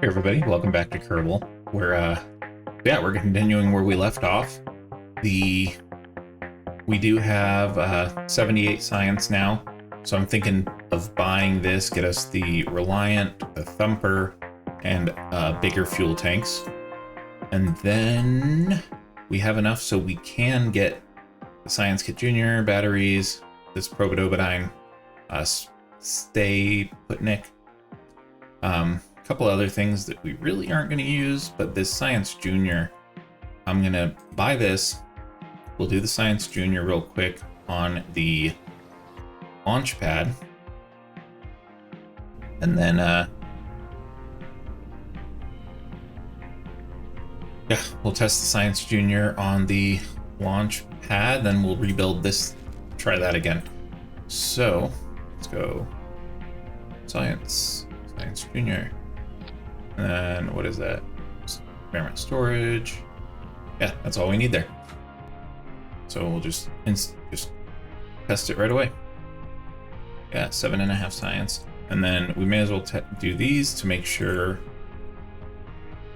Hey everybody, welcome back to Kerbal. We're continuing where we left off. We do have 78 science now, so I'm thinking of buying this, get us the Reliant, the Thumper, and bigger fuel tanks. And then we have enough so we can get the Science Kit Junior, batteries, this Probodobadine, Stay Putnik, couple other things that we really aren't going to use, but this Science Junior, I'm going to buy this. We'll do the Science Junior real quick on the launch pad. And then, we'll test the Science Junior on the launch pad, then we'll rebuild this, try that again. So, let's go Science Junior. And then what is that? Experiment storage. Yeah, that's all we need there. So we'll just test it right away. Yeah, 7.5 science. And then we may as well do these to make sure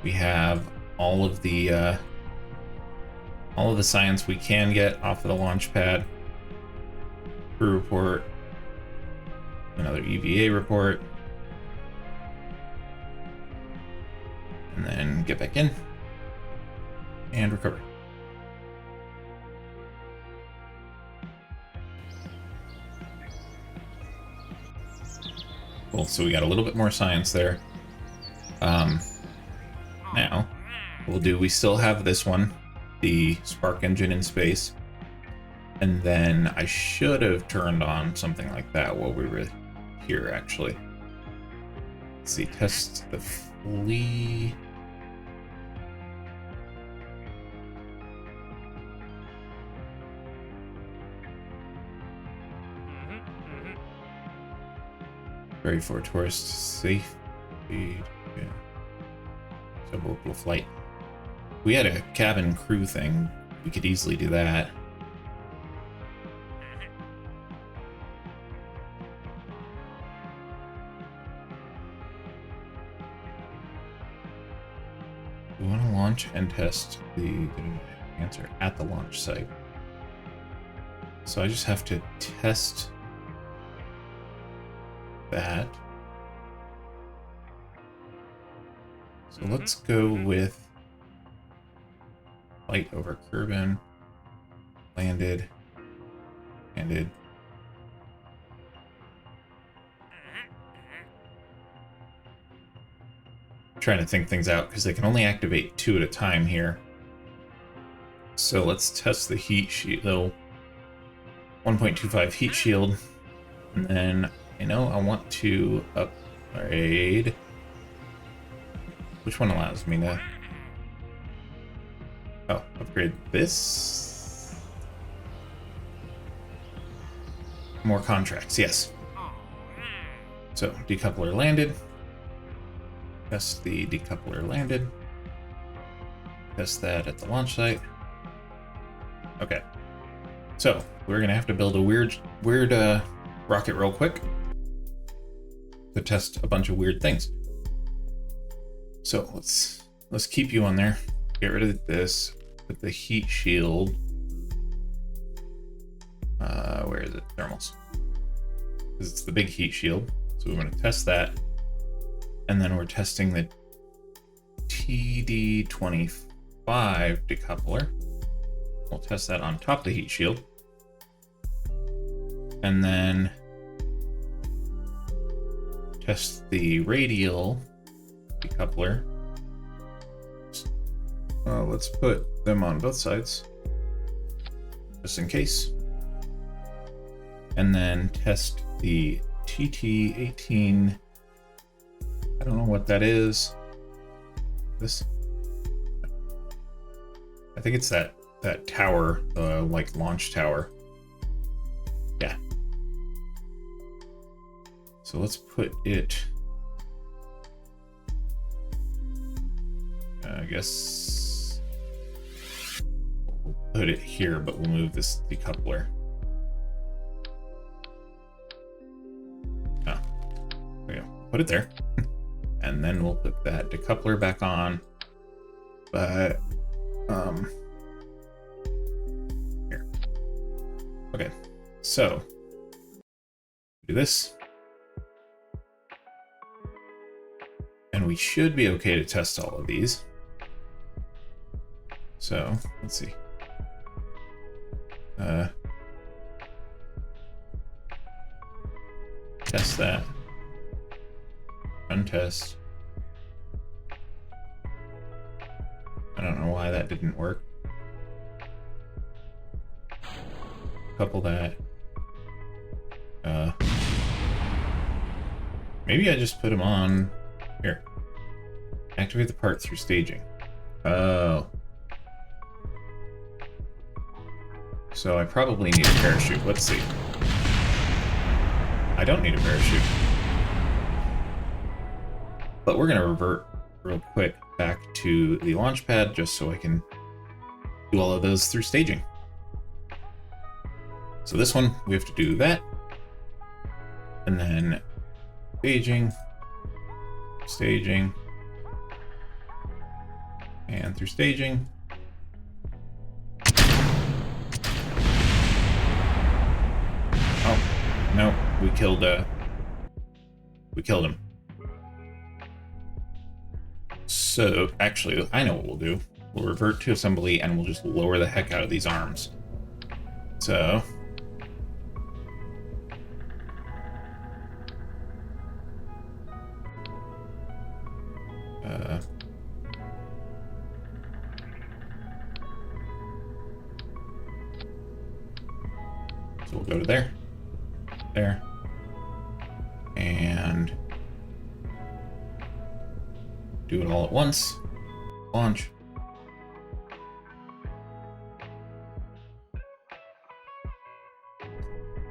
we have all of the science we can get off of the launch pad. Crew report. Another EVA report. And then get back in and recover. Cool, so we got a little bit more science there. Now, we still have this one, the spark engine in space. And then I should have turned on something like that while we were here, actually. Let's see, test the flea. Ready for tourist safe speed. Yeah. Suborbital flight. We had a cabin crew thing. We could easily do that. We want to launch and test the answer at the launch site. So I just have to test that. So let's go with flight over Kerbin, landed. Trying to think things out because they can only activate 2 at a time here. So let's test the heat shield, 1.25 heat shield, and then I know I want to upgrade. Which one allows me to? Oh, upgrade this. More contracts, yes. So decoupler landed. Test the decoupler landed. Test that at the launch site. Okay. So we're gonna have to build a weird rocket real quick to test a bunch of weird things. So let's keep you on there. Get rid of this. Put the heat shield. Where is it? Thermals. Because it's the big heat shield. So we're going to test that. And then we're testing the TD25 decoupler. We'll test that on top of the heat shield. And then test the radial decoupler. Let's put them on both sides, just in case. And then test the TT18. I don't know what that is. This, I think it's that tower, like launch tower. Yeah. So let's put it, I guess we'll put it here, but we'll move this decoupler. Oh, there we go. Put it there. and then we'll put that decoupler back on. But here. Okay, so do this. And we should be okay to test all of these. So let's see. Test that. Run test. I don't know why that didn't work. Couple that. Maybe I just put them on here. Activate the part through staging. Oh. So I probably need a parachute. Let's see. I don't need a parachute. But we're going to revert real quick back to the launch pad just so I can do all of those through staging. So this one, we have to do that. And then staging, staging, and through staging. Oh, no, we killed him. So, actually, I know what we'll do. We'll revert to assembly and we'll just lower the heck out of these arms. So, so we'll go to there, and do it all at once. Launch.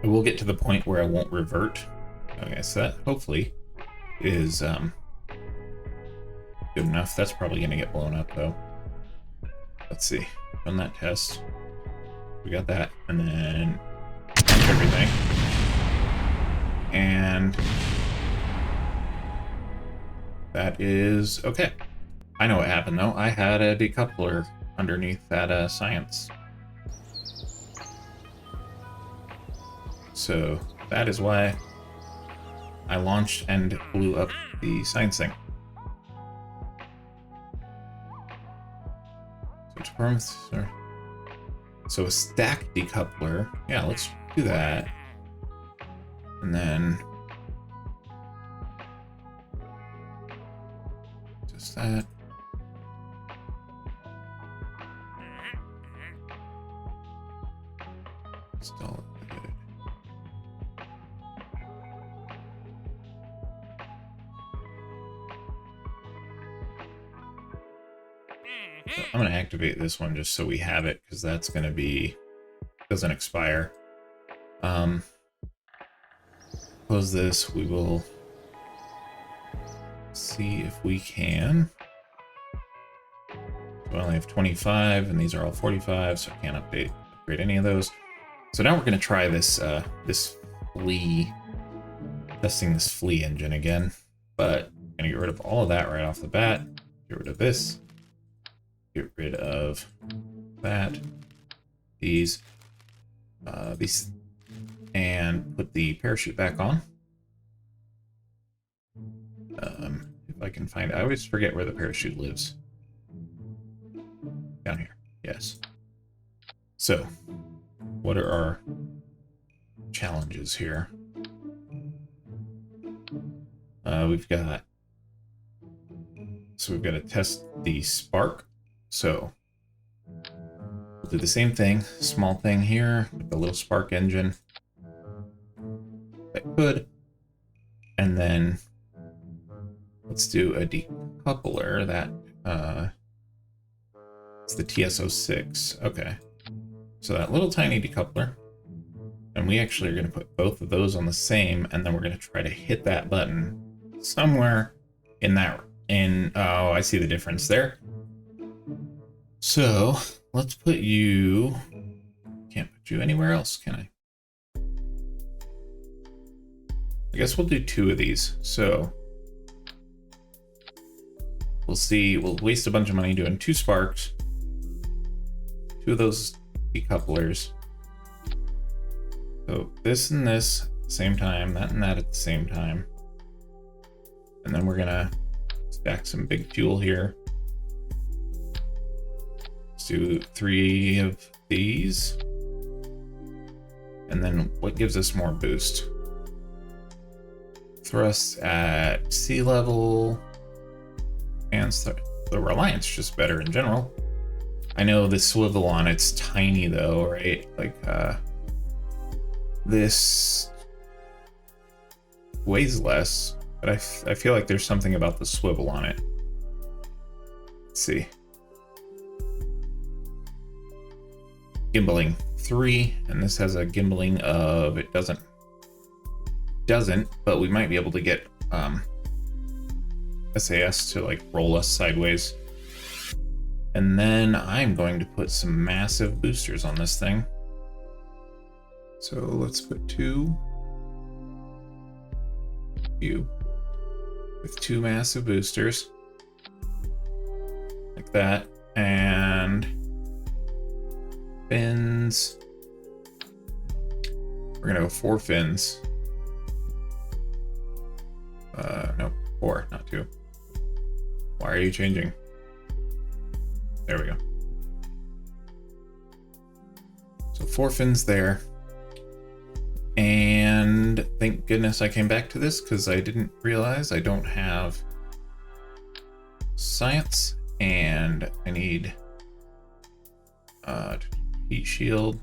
I will get to the point where I won't revert. Okay, so that hopefully is good enough. That's probably going to get blown up though. Let's see. Run that test. We got that, and then launch everything. And that is okay. I know what happened though. I had a decoupler underneath that science. So that is why I launched and blew up the science thing. So a stack decoupler. Yeah, let's do that. And then just that. Install it. So I'm going to activate this one just so we have it, because that's going to be, doesn't expire. Close this. We will see if we can. So I only have 25 and these are all 45, so I can't upgrade any of those. So now we're going to try this this flea, testing this flea engine again, but I'm going to get rid of all of that right off the bat. Get rid of this. Get rid of that, these, and put the parachute back on. If I can find it. I always forget where the parachute lives. Down here, yes. So, what are our challenges here? We've got to test the spark. So we'll do the same thing, small thing here with the little spark engine. That could. And then let's do a decoupler that it's the TS06. Okay. So that little tiny decoupler. And we actually are going to put both of those on the same, and then we're going to try to hit that button somewhere in that, oh, I see the difference there. So let's put you, can't put you anywhere else, can I? I guess we'll do 2 of these. So we'll see. We'll waste a bunch of money doing 2 sparks, 2 of those decouplers. So this and this at the same time, that and that at the same time. And then we're gonna stack some big fuel here. Let's do 3 of these. And then what gives us more boost? Thrust at sea level. And the Reliance just better in general. I know the swivel on it's tiny though, right? Like this weighs less, but I feel like there's something about the swivel on it. Let's see. Gimbaling 3, and this has a gimbaling of, it doesn't, but we might be able to get SAS to like roll us sideways. And then I'm going to put some massive boosters on this thing. So let's put 2. With 2 massive boosters. Like that. And fins. We're gonna go 4 fins. No, 4, not 2. Why are you changing? There we go. So 4 fins there. And thank goodness I came back to this because I didn't realize I don't have science, and I need heat shield,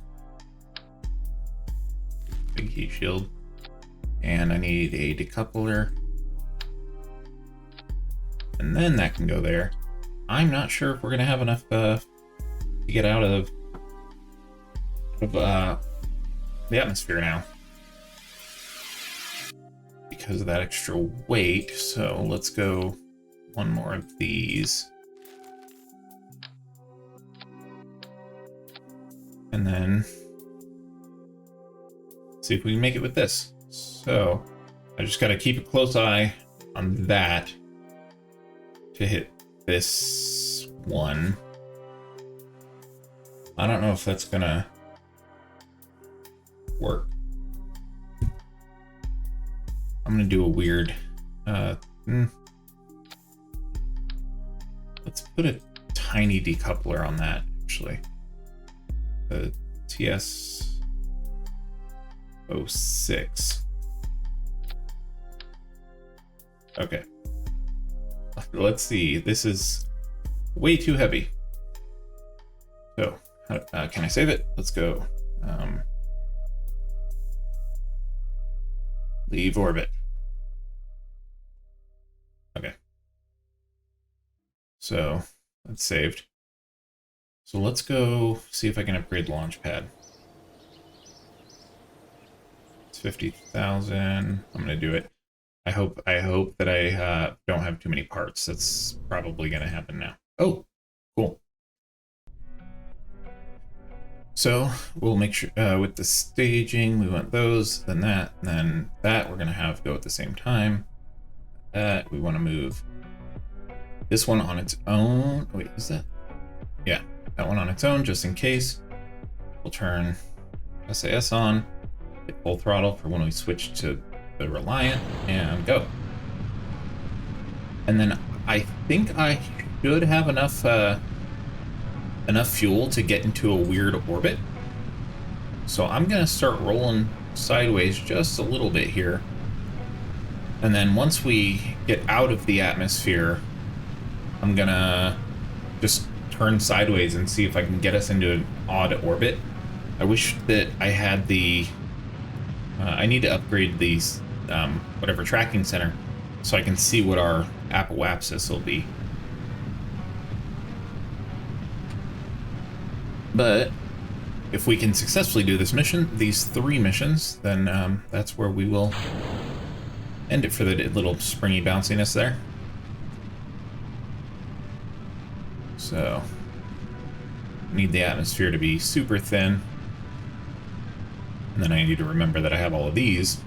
big heat shield, and I need a decoupler, and then that can go there. I'm not sure if we're gonna have enough to get out of the atmosphere now because of that extra weight. So let's go 1 more of these. And then see if we can make it with this. So I just got to keep a close eye on that to hit this one. I don't know if that's gonna work. I'm gonna do a weird let's put a tiny decoupler on that, actually. The TS06. Okay. Let's see. This is way too heavy. So, can I save it? Let's go. Leave orbit. Okay. So, that's saved. So let's go see if I can upgrade the launch pad. It's 50,000. I'm gonna do it. I hope that I don't have too many parts. That's probably gonna happen now. Oh, cool. So we'll make sure with the staging, we want those, then that, and then that we're gonna have go at the same time. That we want to move this one on its own. Wait, is that? Yeah, that one on its own, just in case. We'll turn SAS on, hit full throttle for when we switch to the Reliant, and go. And then I think I should have enough fuel to get into a weird orbit. So I'm gonna start rolling sideways just a little bit here. And then once we get out of the atmosphere, I'm gonna just turn sideways and see if I can get us into an odd orbit. I wish that I had the... I need to upgrade these, whatever tracking center, so I can see what our apoapsis will be. But if we can successfully do this mission, these 3 missions, then that's where we will end it for the little springy bounciness there. So, need the atmosphere to be super thin. And then I need to remember that I have all of these.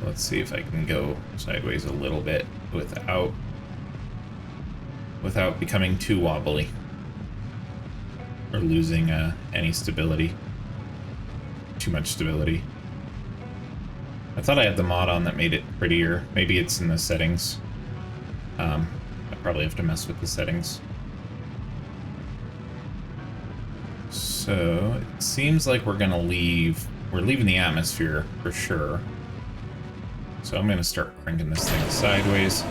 So let's see if I can go sideways a little bit without becoming too wobbly or losing any stability. Too much stability. I thought I had the mod on that made it prettier. Maybe it's in the settings. I probably have to mess with the settings. So it seems like we're gonna leave. We're leaving the atmosphere for sure. So I'm gonna start cranking this thing sideways.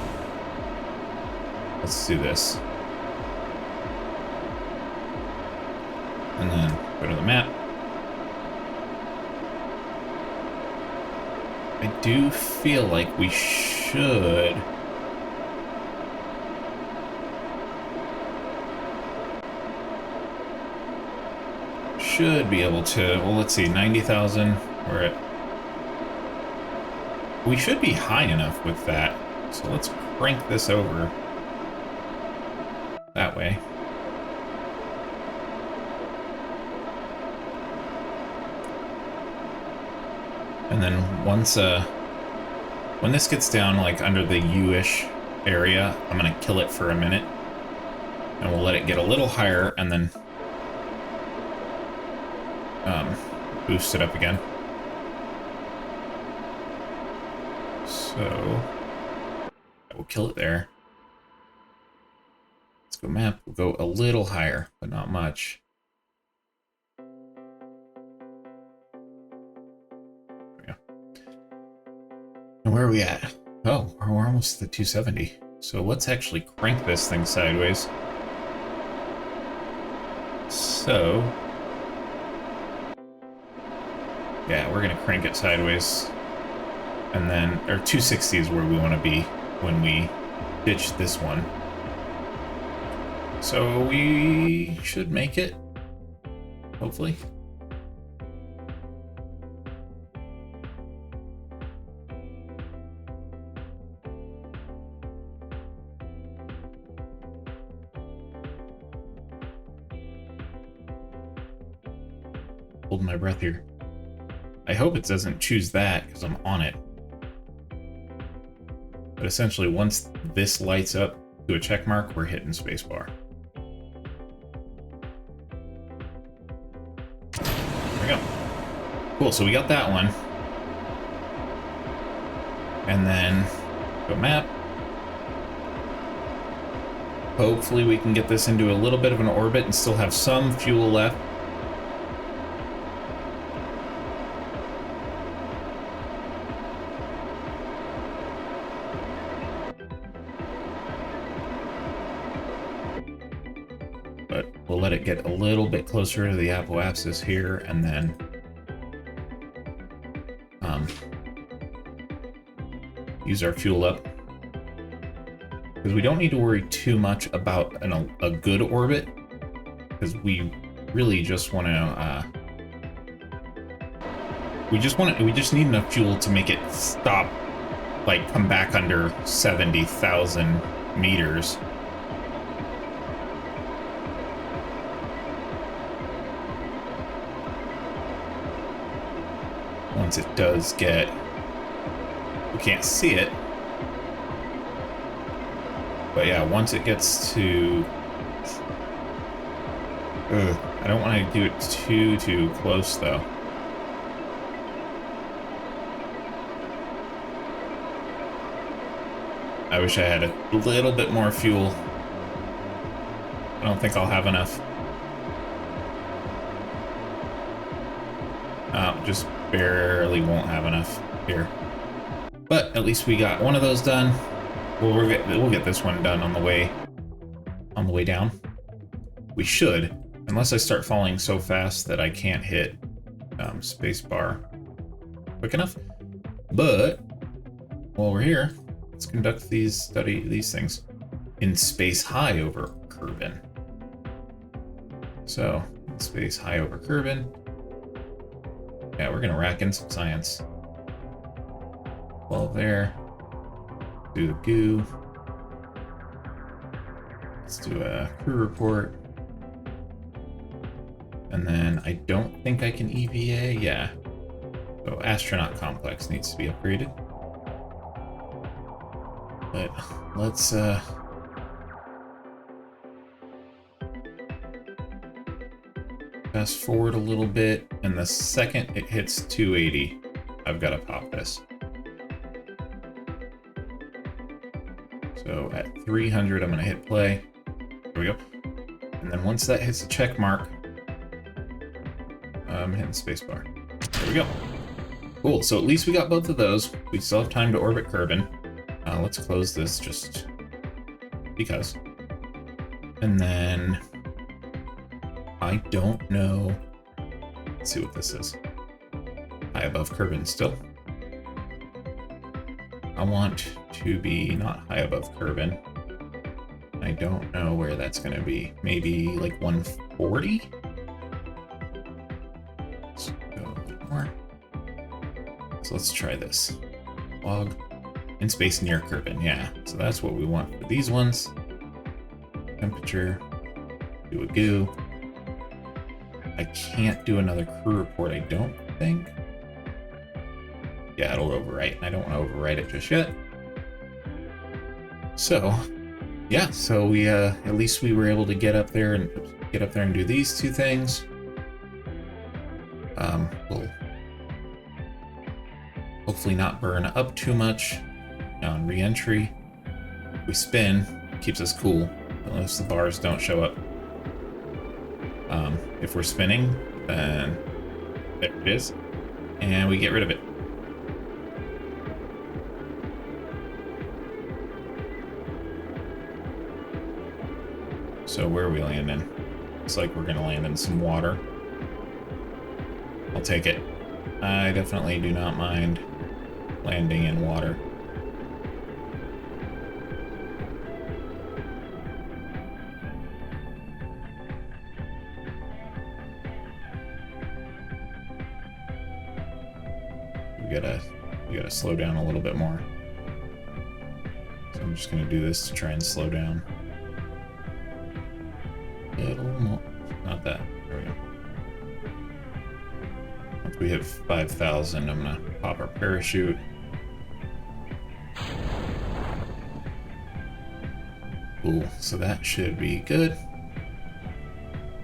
Let's do this. And then go to the map. I do feel like we should be able to, well, let's see, 90,000, we're at, we should be high enough with that, so let's crank this over that way. And then once, when this gets down like under the U-ish area, I'm gonna kill it for a minute, and we'll let it get a little higher, and then boost it up again. So I will kill it there. Let's go map. We'll go a little higher, but not much. There we go. And where are we at? Oh, we're almost at 270. So let's actually crank this thing sideways. So yeah, we're gonna crank it sideways, and then, or 260 is where we want to be when we ditch this one. So we should make it, hopefully. Holding my breath here. I hope it doesn't choose that because I'm on it. But essentially, once this lights up to a check mark, we're hitting spacebar. There we go. Cool, so we got that one. And then go map. Hopefully we can get this into a little bit of an orbit and still have some fuel left. We'll let it get a little bit closer to the apoapsis here, and then use our fuel up. Because we don't need to worry too much about a good orbit, because we really just want to we just need enough fuel to make it stop, like come back under 70,000 meters. Once it does get, we can't see it, but yeah, once it gets to, I don't want to do it too close though. I wish I had a little bit more fuel. I don't think I'll have enough. Just barely won't have enough here. But at least we got one of those done. We'll get this one done on the way down. We should, unless I start falling so fast that I can't hit spacebar quick enough. But while we're here, let's study these things in space high over Kerbin. So in space high over Kerbin. Yeah, we're gonna rack in some science. 12 there. Do the goo. Let's do a crew report. And then I don't think I can EVA. Yeah. So astronaut complex needs to be upgraded. But let's fast forward a little bit, and the second it hits 280, I've got to pop this. So at 300, I'm going to hit play. There we go. And then once that hits the check mark, I'm hitting spacebar. There we go. Cool, so at least we got both of those. We still have time to orbit Kerbin. Let's close this just because. And then I don't know. Let's see what this is. High above Kerbin still. I want to be not high above Kerbin. I don't know where that's going to be. Maybe like 140? Let's go a little more. So let's try this. Log in space near Kerbin. Yeah, so that's what we want for these ones. Temperature. Do a goo. I can't do another crew report, I don't think. Yeah, it'll overwrite, and I don't want to overwrite it just yet. So, yeah, so we at least we were able to get up there and do these two things. We'll hopefully not burn up too much on re-entry. If we spin, it keeps us cool, unless the bars don't show up. If we're spinning, then there it is, and we get rid of it. So where are we landing? Looks like we're gonna land in some water. I'll take it. I definitely do not mind landing in water. We gotta slow down a little bit more. So I'm just gonna do this to try and slow down. Little more. Not that. There we go. Once we hit 5,000, I'm gonna pop our parachute. Cool. So that should be good.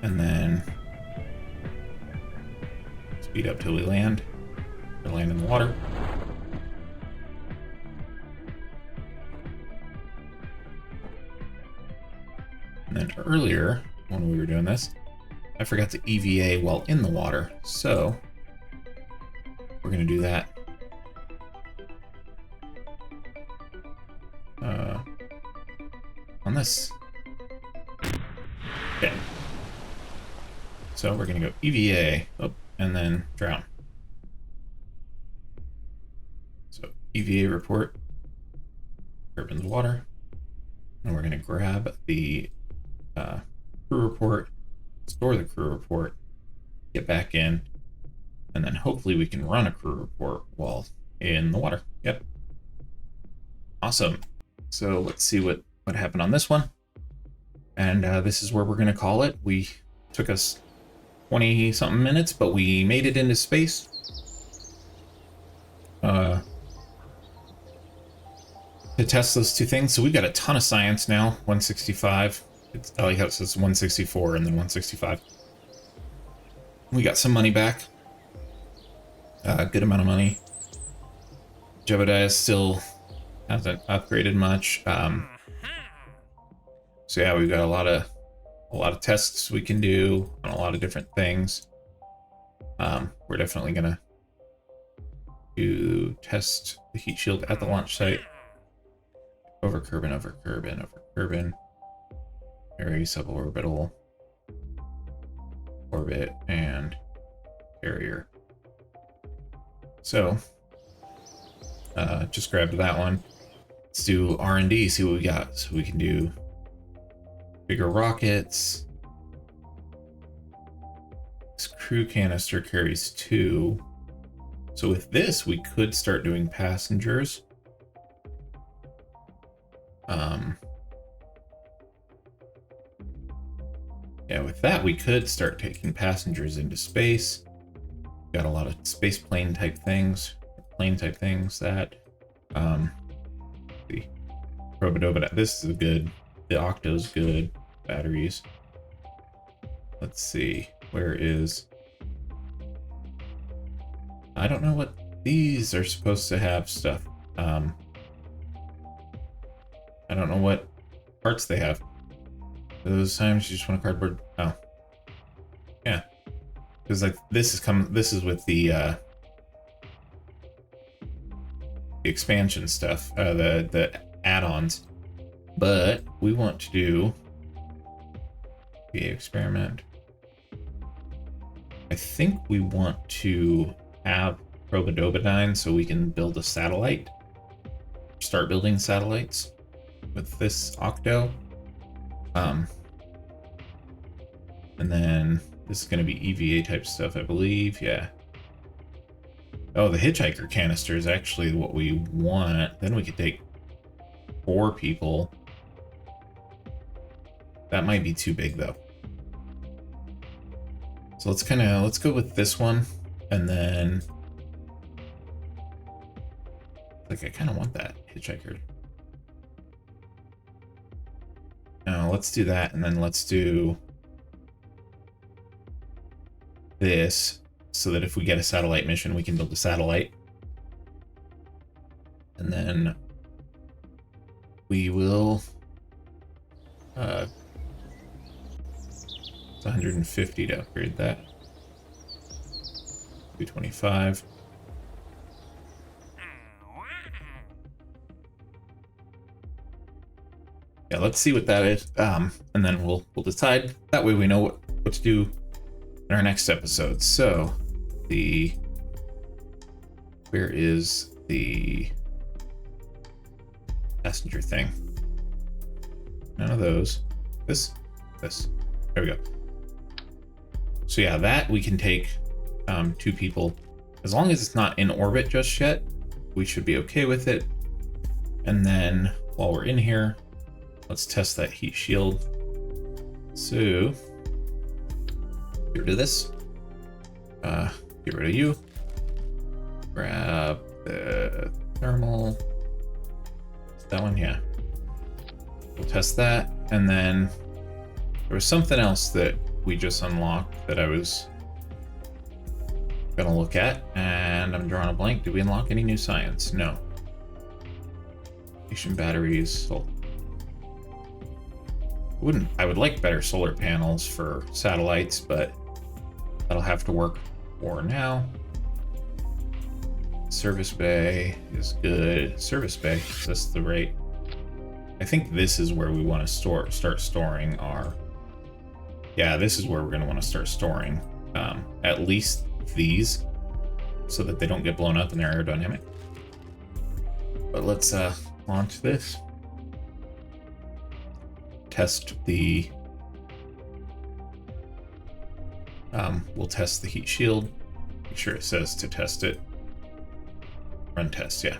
And then speed up till we land. Or land in the water. And then earlier, when we were doing this, I forgot to EVA while in the water, so we're gonna do that. On this. Okay. So we're gonna go EVA, and then drown. So EVA report, Kerbin's water, and we're gonna grab the crew report, store the crew report, get back in, and then hopefully we can run a crew report while in the water. Yep. Awesome. So let's see what happened on this one. And this is where we're going to call it. We took us 20 something minutes, but we made it into space. To test those two things. So we've got a ton of science now. 165. I like how it says 164 and then 165. We got some money back. Good amount of money. Jebediah still hasn't upgraded much. So yeah, we've got a lot of tests we can do on a lot of different things. We're definitely gonna do test the heat shield at the launch site. Over Kerbin, over Kerbin, over Kerbin. Very suborbital, orbit, and carrier. So, just grabbed that one. Let's do R&D, see what we got. So we can do bigger rockets. This crew canister carries 2. So with this, we could start doing passengers. Yeah, with that, we could start taking passengers into space. Got a lot of space plane type things that, see. Probodobit. This is good. The Octo's good. Batteries. Let's see. Where is... I don't know what these are supposed to have stuff. I don't know what parts they have. Those times you just want a cardboard. Oh, yeah. Because like this is with the expansion stuff, the add-ons. But we want to do the experiment. I think we want to have Probodobidine so we can build a satellite. Start building satellites with this Octo. And then this is going to be EVA type stuff, I believe. Yeah. Oh, the hitchhiker canister is actually what we want. Then we could take 4 people. That might be too big though. So let's go with this one, and then like I kind of want that hitchhiker. No, let's do that, and then let's do this so that if we get a satellite mission, we can build a satellite. And then we will it's 150 to upgrade that. 225. Yeah, let's see what that is. And then we'll decide. That way we know what to do in our next episode. So where is the passenger thing? None of those. This. There we go. So yeah, that we can take 2 people. As long as it's not in orbit just yet, we should be okay with it. And then while we're in here, let's test that heat shield. So get rid of this. Get rid of you. Grab the thermal. That one, yeah. We'll test that. And then there was something else that we just unlocked that I was gonna look at, and I'm drawing a blank. Did we unlock any new science? No. Station batteries. I would like better solar panels for satellites, but that'll have to work for now. Service bay is good. Service bay, is this the right? I think this is where we want to start storing our... Yeah, this is where we're going to want to start storing at least these so that they don't get blown up in their aerodynamic. But let's launch this. Test the... we'll test the heat shield. Make sure it says to test it. Run test, yeah.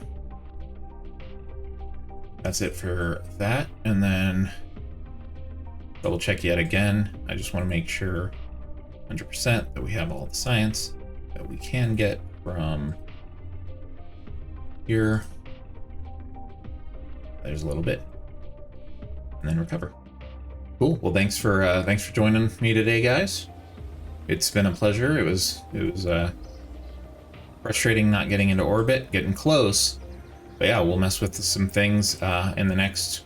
That's it for that. And then double check yet again. I just want to make sure 100% that we have all the science that we can get from here. There's a little bit. And then recover. Cool. Well, thanks for joining me today, guys. It's been a pleasure. It was frustrating not getting into orbit, getting close. But yeah, we'll mess with some things in the next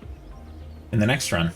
run.